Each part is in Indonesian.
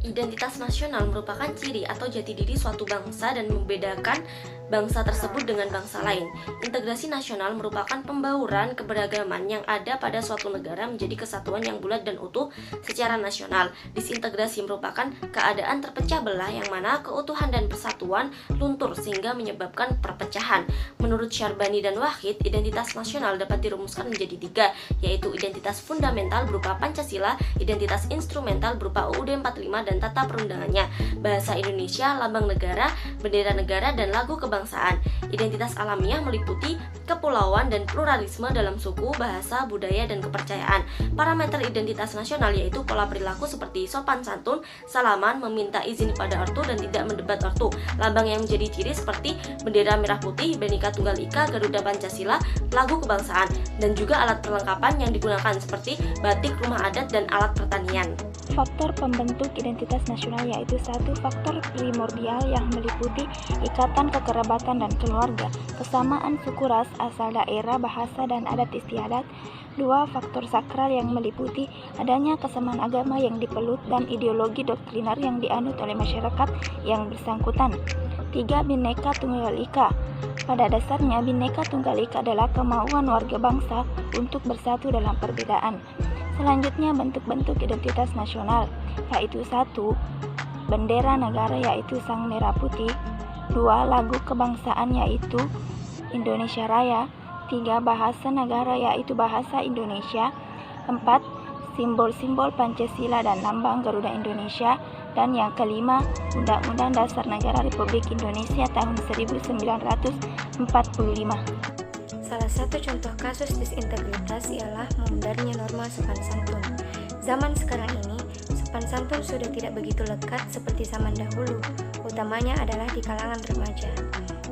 Identitas nasional merupakan ciri atau jati diri suatu bangsa dan membedakan bangsa tersebut dengan bangsa lain. Integrasi nasional merupakan pembauran keberagaman yang ada pada suatu negara menjadi kesatuan yang bulat dan utuh secara nasional. Disintegrasi merupakan keadaan terpecah belah yang mana keutuhan dan persatuan luntur sehingga menyebabkan perpecahan. Menurut Syarbani dan Wahid, identitas nasional dapat dirumuskan menjadi tiga, yaitu identitas fundamental berupa Pancasila, identitas instrumental berupa UUD 45 dan tata perundangannya, bahasa Indonesia, lambang negara, bendera negara, dan lagu kebangsaan. Identitas alamiah meliputi kepulauan dan pluralisme dalam suku, bahasa, budaya, dan kepercayaan. Parameter identitas nasional yaitu pola perilaku seperti sopan santun, salaman, meminta izin pada ortu, dan tidak mendebat ortu. Lambang yang menjadi ciri seperti bendera merah putih, Bhinneka Tunggal Ika, Garuda Pancasila, lagu kebangsaan, dan juga alat perlengkapan yang digunakan seperti batik, rumah adat, dan alat pertanian. Faktor pembentuk identitas nasional yaitu satu faktor primordial yang meliputi ikatan kekerabatan dan keluarga, kesamaan suku ras, asal daerah, bahasa, dan adat istiadat. Dua, faktor sakral yang meliputi adanya kesamaan agama yang dipeluk dan ideologi doktriner yang dianut oleh masyarakat yang bersangkutan. Tiga, Bhinneka Tunggal Ika. Pada dasarnya, Bhinneka Tunggal Ika adalah kemauan warga bangsa untuk bersatu dalam perbedaan. Selanjutnya, bentuk-bentuk identitas nasional, yaitu satu, bendera negara yaitu sang merah putih. Dua, lagu kebangsaan yaitu Indonesia Raya. Tiga, bahasa negara yaitu bahasa Indonesia. Empat, simbol-simbol Pancasila dan lambang Garuda Indonesia. Dan yang kelima, Undang-Undang Dasar Negara Republik Indonesia tahun 1945. Salah satu contoh kasus disintegritas ialah memudarnya norma sopan santun. Zaman sekarang ini, sopan santun sudah tidak begitu lekat seperti zaman dahulu, utamanya adalah di kalangan remaja.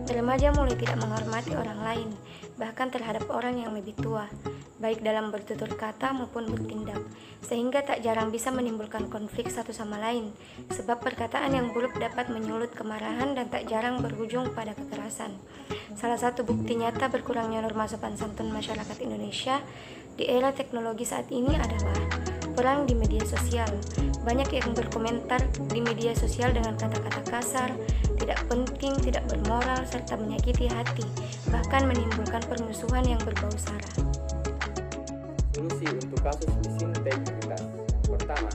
Remaja mulai tidak menghormati orang lain, bahkan terhadap orang yang lebih tua, baik dalam bertutur kata maupun bertindak, sehingga tak jarang bisa menimbulkan konflik satu sama lain, sebab perkataan yang buruk dapat menyulut kemarahan dan tak jarang berujung pada kekerasan. Salah satu bukti nyata berkurangnya norma sopan santun masyarakat Indonesia di era teknologi saat ini adalah perang di media sosial. Banyak yang berkomentar di media sosial dengan kata-kata kasar, tidak penting, tidak bermoral, serta menyakiti hati, bahkan menimbulkan permusuhan yang berbau sara. Solusi untuk kasus disintegritas. Pertama,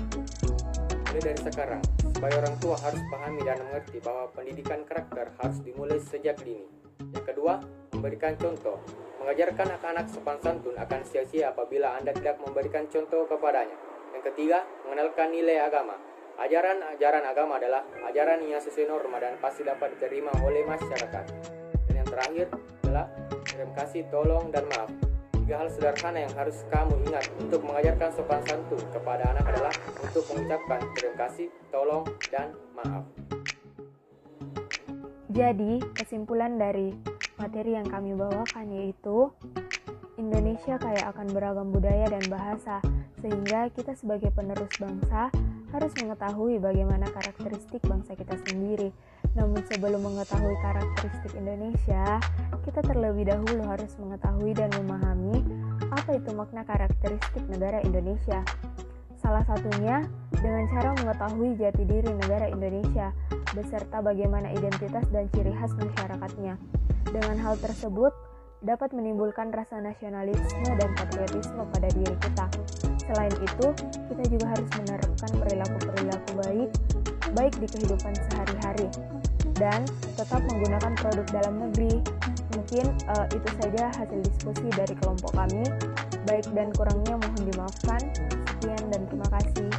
mulai dari sekarang, supaya orang tua harus pahami dan mengerti bahwa pendidikan karakter harus dimulai sejak dini. Yang kedua, memberikan contoh. Mengajarkan anak-anak sopan santun akan sia-sia apabila Anda tidak memberikan contoh kepadanya. Yang ketiga, mengenalkan nilai agama. Ajaran-ajaran agama adalah ajaran yang sesuai norma dan pasti dapat diterima oleh masyarakat. Dan yang terakhir adalah terima kasih, tolong, dan maaf. Tiga hal sederhana yang harus kamu ingat untuk mengajarkan sopan santun kepada anak adalah untuk mengucapkan terima kasih, tolong, dan maaf. Jadi, kesimpulan dari materi yang kami bawakan yaitu Indonesia kaya akan beragam budaya dan bahasa, sehingga kita sebagai penerus bangsa harus mengetahui bagaimana karakteristik bangsa kita sendiri. Namun sebelum mengetahui karakteristik Indonesia, kita terlebih dahulu harus mengetahui dan memahami apa itu makna karakteristik negara Indonesia. Salah satunya dengan cara mengetahui jati diri negara Indonesia, beserta bagaimana identitas dan ciri khas masyarakatnya. Dengan hal tersebut, dapat menimbulkan rasa nasionalisme dan patriotisme pada diri kita. Selain itu, kita juga harus menerapkan perilaku-perilaku baik di kehidupan sehari-hari, dan tetap menggunakan produk dalam negeri. Mungkin itu saja hasil diskusi dari kelompok kami. Baik dan kurangnya mohon dimaafkan. Sekian dan terima kasih.